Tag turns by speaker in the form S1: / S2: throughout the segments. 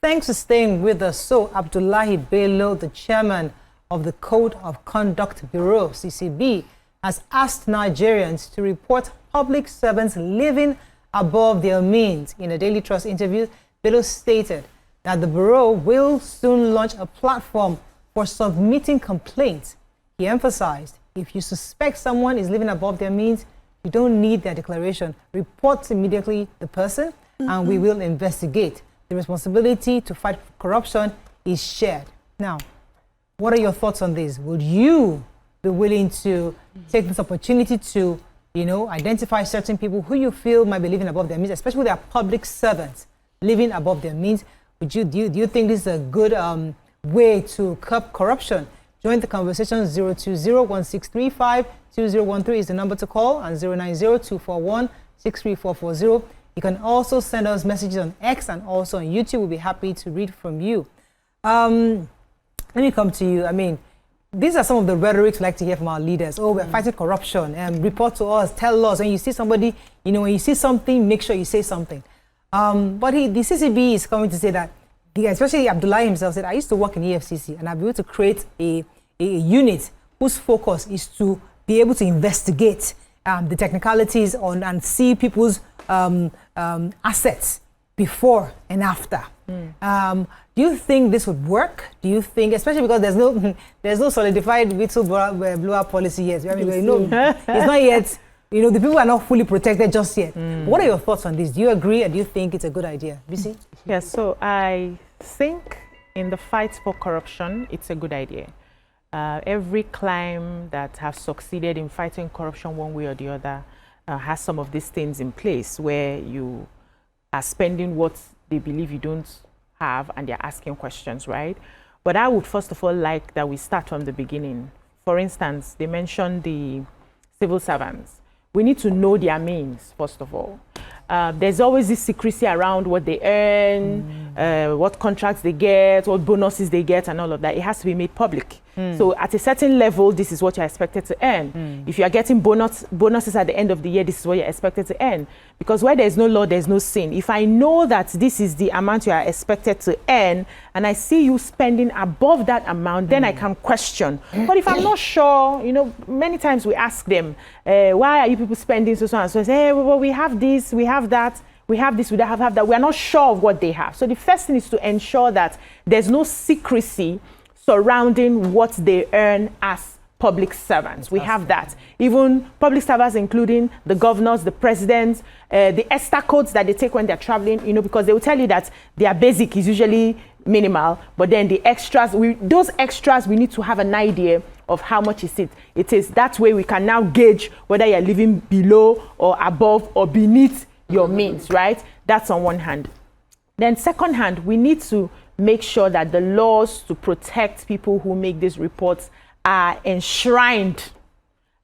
S1: thanks for staying with us. So, Abdullahi Bello, the chairman of the Code of Conduct Bureau, CCB, has asked Nigerians to report public servants living above their means. In a Daily Trust interview, Bello stated that the Bureau will soon launch a platform for submitting complaints. He emphasized, if you suspect someone is living above their means, you don't need their declaration. Report immediately the person, and we will investigate. The responsibility to fight corruption is shared. Now, what are your thoughts on this? Would you be willing to take this opportunity to, identify certain people who you feel might be living above their means, especially their public servants living above their means? Do you think this is a good way to curb corruption? Join the conversation. 020-1635-2013 is the number to call, and 090-241-63440. You can also send us messages on X and also on YouTube. We'll be happy to read from you. Let me come to you. I mean, these are some of the rhetorics we like to hear from our leaders. Oh, we're fighting corruption. Report to us, tell us. When you see somebody, when you see something, make sure you say something. But the CCB is coming to say that, especially Abdullahi himself said, I used to work in EFCC, and I've been able to create a unit whose focus is to be able to investigate the technicalities and see people's assets before and after. Do you think this would work? Do you think, especially because there's no solidified whistleblower policy yet? I mean, it's not yet. The people are not fully protected just yet. What are your thoughts on this? Do you agree, or do you think it's a good idea? BC?
S2: Yes. So I think in the fight for corruption, it's a good idea. Every climb that has succeeded in fighting corruption one way or the other has some of these things in place where you are spending what they believe you don't have and they're asking questions, right? But I would first of all like that we start from the beginning. For instance, they mentioned the civil servants. We need to know their means, first of all. There's always this secrecy around what they earn, what contracts they get, what bonuses they get, and all of that. It has to be made public. So at a certain level, this is what you're expected to earn. If you are getting bonuses at the end of the year, this is what you're expected to earn. Because where there's no law, there's no sin. If I know that this is the amount you are expected to earn, and I see you spending above that amount, then I can question. But if I'm not sure, many times we ask them, why are you people spending so and so? I say, hey, well, we have this, we have that. We have this, we have that. We are not sure of what they have. So the first thing is to ensure that there's no secrecy surrounding what they earn as public servants. We have that. Even public servants, including the governors, the presidents, the ESTA codes that they take when they're traveling, because they will tell you that their basic is usually minimal, but then the extras, those extras, we need to have an idea of how much it is. That way we can now gauge whether you're living below or above or beneath your means, right? That's on one hand. Then second hand, we need to make sure that the laws to protect people who make these reports are enshrined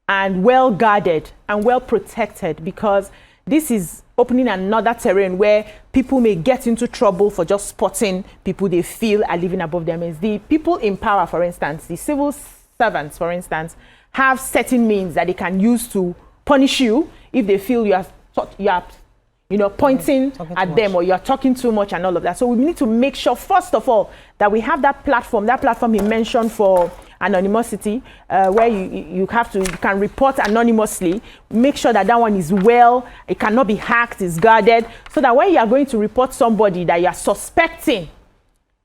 S2: and well guarded and well protected, because this is opening another terrain where people may get into trouble for just spotting people they feel are living above their means. The people in power, for instance, the civil servants, for instance, have certain means that they can use to punish you if they feel you are pointing at them or you're talking too much and all of that. So we need to make sure, first of all, that we have that platform he mentioned for anonymity, where you can report anonymously. Make sure that one is it cannot be hacked, it's guarded, so that when you are going to report somebody that you are suspecting,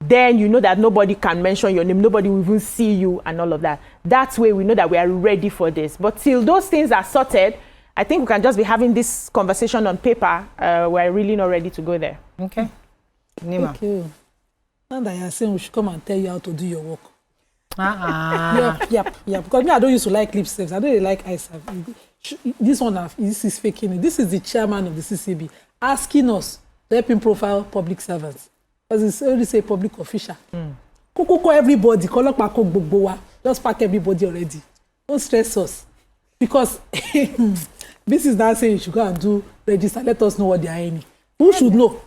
S2: then you know that nobody can mention your name, nobody will even see you and all of that. That way we know that we are ready for this. But till those things are sorted, I think we can just be having this conversation on paper. We're really not ready to go there.
S1: Okay. Nyma.
S3: Thank you. And I am saying we should come and tell you how to do your work. Yep. Because me, I don't used to like lip service. I don't really like eye service. This is faking it. This is the chairman of the CCB asking us to help him profile public servants. Because it's only say public official. Call everybody. Just pack everybody already. Don't stress us. Because this is not saying you should go and do register. Let us know what they are earning. Who should know?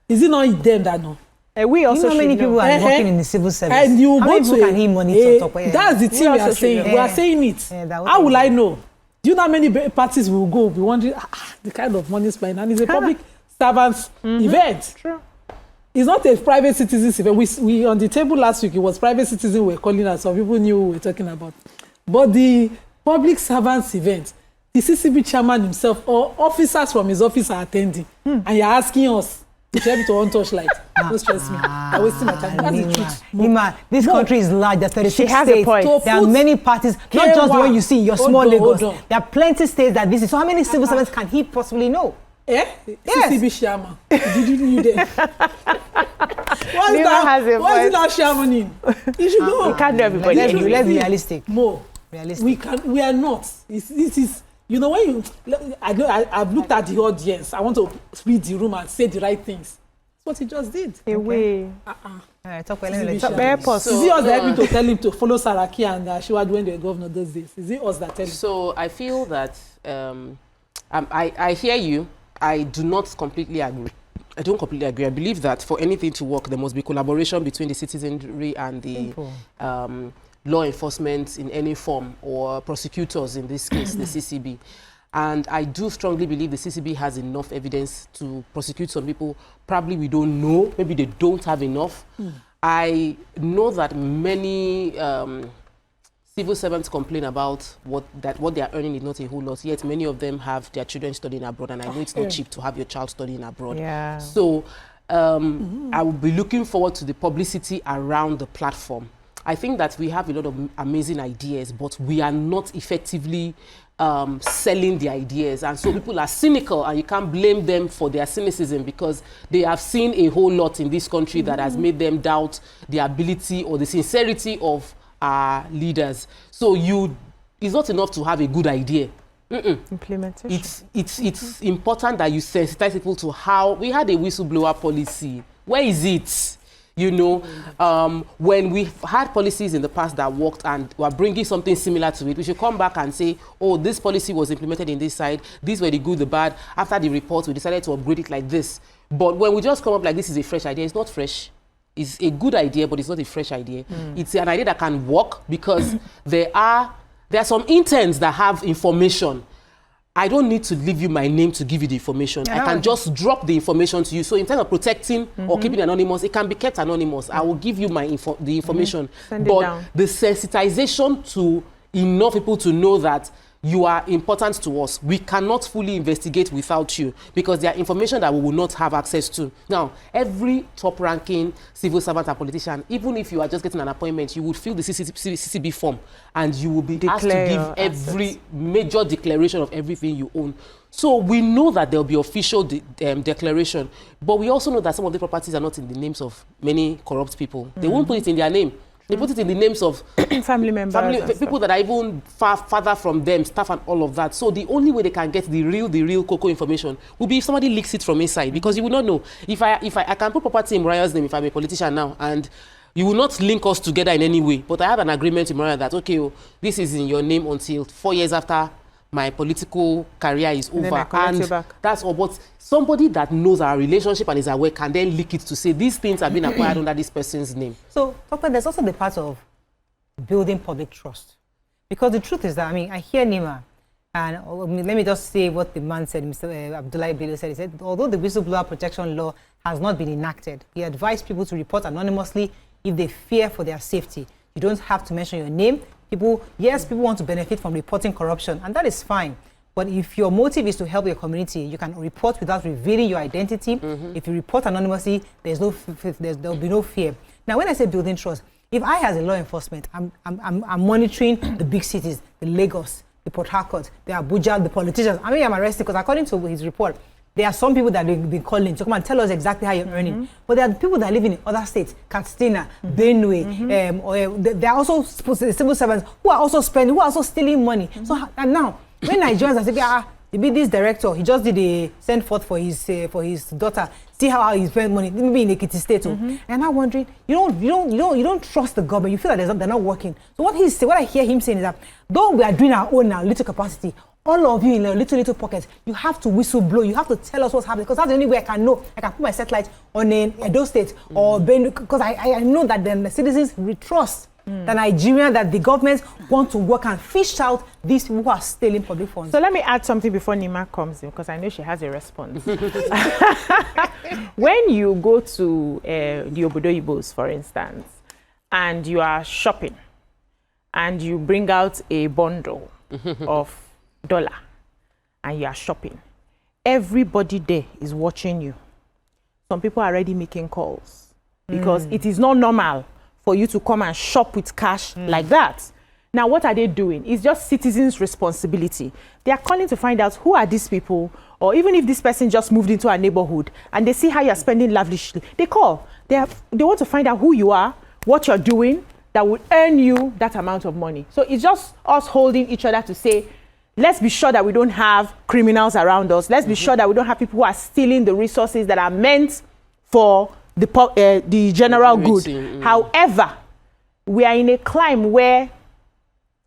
S3: Is it not them that know?
S2: We also
S1: how many people are working in the civil service?
S3: And you
S1: how
S3: go
S1: many people can he monitor?
S3: That's the thing we are saying. We are saying it. How will I know? Do you know how many parties will go? Be wondering the kind of money spent, and it's a public servants event.
S2: True.
S3: it's not a private citizens event. We on the table last week, it was private citizens were calling us, some people knew what we were talking about. But the public servants event, the CCB chairman himself or officers from his office are attending, and you're asking us to be able to on touchlight. Don't stress me. I'm wasting my time. That's the truth.
S1: Nyma, this country is large. There are 36 states. There are many parties, not just the one you see in your small Lagos. There are plenty states that visit. So how many civil servants can he possibly know?
S3: Yes. CCB chairman. Did you know that? Why is that chairman in? You should go.
S2: You can't do everybody.
S1: Let's be realistic.
S3: More. Realistic. We are not. This is. You know, when I've looked at the audience, I want to read the room and say the right things. That's what he just did.
S2: Away.
S1: Talk about
S3: Is it us that helped to tell him to follow Saraki and Shiwaju when they were governor those days? Is it us that tell him?
S4: So I feel that I hear you. I do not completely agree. I don't completely agree. I believe that for anything to work, there must be collaboration between the citizenry and the law enforcement in any form, or prosecutors in this case, the CCB. And I do strongly believe the CCB has enough evidence to prosecute some people. Probably we don't know. Maybe they don't have enough. I know that many civil servants complain about what they are earning is not a whole lot, yet many of them have their children studying abroad, and I know it's not cheap to have your child studying abroad.
S2: Yeah.
S4: So I will be looking forward to the publicity around the platform. I think that we have a lot of amazing ideas, but we are not effectively selling the ideas. And so people are cynical, and you can't blame them for their cynicism, because they have seen a whole lot in this country that has made them doubt the ability or the sincerity of our leaders. So it's not enough to have a good idea.
S2: Implementation.
S4: It's important that you sensitize people to how we had a whistleblower policy. Where is it? You know, when we've had policies in the past that worked and were bringing something similar to it, we should come back and say, oh, this policy was implemented in this side, these were the good, the bad. After the report, we decided to upgrade it like this. But when we just come up like this is a fresh idea, it's not fresh. It's a good idea, but it's not a fresh idea. It's an idea that can work because there are some interns that have information. I don't need to leave you my name to give you the information. I can just drop the information to you. So in terms of protecting or keeping anonymous, it can be kept anonymous. I will give you the information. But the sensitization to enough people to know that you are important to us. We cannot fully investigate without you, because there are information that we will not have access to. Now, every top-ranking civil servant and politician, even if you are just getting an appointment, you would fill the CCB form, and you will be asked to give every major declaration of everything you own. So we know that there will be official declaration, but we also know that some of the properties are not in the names of many corrupt people. They won't put it in their name. They put it in the names of
S2: family members,
S4: people that are even farther from them, staff and all of that. So the only way they can get the real cocoa information will be if somebody leaks it from inside, because you will not know. If I can put property in Mariah's name if I'm a politician now, and you will not link us together in any way, but I have an agreement with Mariah that, okay, this is in your name until 4 years after my political career is over, and that's all. But somebody that knows our relationship and is aware can then leak it to say these things have been acquired under this person's name. So,
S1: Doctor, there's also the part of building public trust, because the truth is that, I mean, I hear Nyma, and let me just say what the man said, Mr. Abdullahi Bello said. He said, although the whistleblower protection law has not been enacted, he advised people to report anonymously if they fear for their safety. You don't have to mention your name. People want to benefit from reporting corruption, and that is fine. But if your motive is to help your community, you can report without revealing your identity. If you report anonymously, there'll be no fear. Now, when I say building trust, if I, as a law enforcement, I'm monitoring the big cities, the Lagos, the Port Harcourt, the Abuja, the politicians, I mean, I'm arrested because according to his report, there are some people that they've been calling to come and tell us exactly how you're earning. But there are people that live in other states, Katsina, Benue, or there are also civil servants who are also spending, who are also stealing money. So, and now, when Nigerians are saying, maybe this director, he just did a send forth for his daughter, see how he spent money, maybe in Ekiti State. And I'm wondering, you don't trust the government. You feel that they're not working. So what I hear him saying is that though we are doing our own now, little capacity, all of you in a little pockets, you have to whistle-blow. You have to tell us what's happening, because that's the only way I can know. I can put my satellite on Edo State or Benue, because I know that then the citizens will trust the Nigerian that the government want to work and fish out these people who are stealing public funds.
S2: So let me add something before Nyma comes in, because I know she has a response. When you go to the Obodoyibos, for instance, and you are shopping, and you bring out a bundle of $, and you are shopping, everybody there is watching you. Some people are already making calls because it is not normal for you to come and shop with cash like that. Now, what are they doing? It's just citizens' responsibility. They are calling to find out who are these people, or even if this person just moved into a neighborhood and they see how you're spending lavishly, they call. They want to find out who you are, what you're doing, that will earn you that amount of money. So it's just us holding each other to say, let's be sure that we don't have criminals around us. Let's be sure that we don't have people who are stealing the resources that are meant for the general good. However, we are in a climb where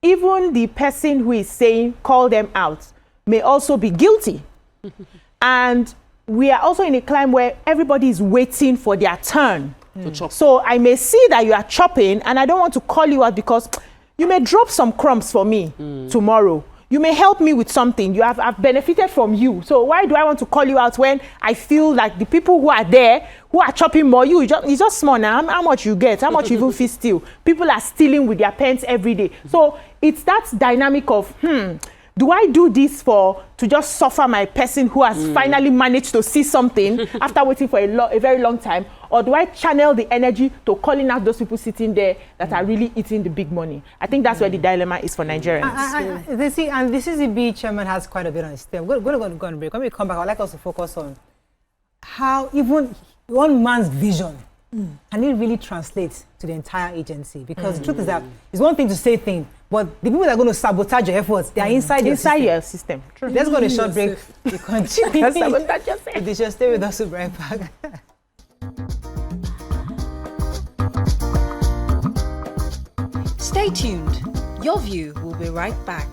S2: even the person who is saying, call them out, may also be guilty. And we are also in a climb where everybody is waiting for their turn. So I may see that you are chopping, and I don't want to call you out because you may drop some crumbs for me tomorrow. You may help me with something. I've benefited from you. So why do I want to call you out when I feel like the people who are there, who are chopping more, it's just small now. How much you get? How much you even feel steal? People are stealing with their pens every day. So it's that dynamic of, do I do this to just suffer my person who has finally managed to see something after waiting for a very long time? Or do I channel the energy to calling out those people sitting there that are really eating the big money? I think that's where the dilemma is for Nigerians.
S1: And the CCB chairman has quite a bit on his step. We're going to go on break. When we come back, I'd like us to focus on how even one man's vision can it really translate to the entire agency? Because the truth is that it's one thing to say things, but the people that are going to sabotage your efforts, they are inside your system.
S2: True.
S1: Let's go on a short break. We continue. Just stay with us. We'll be right back.
S5: Stay tuned. Your View will be right back.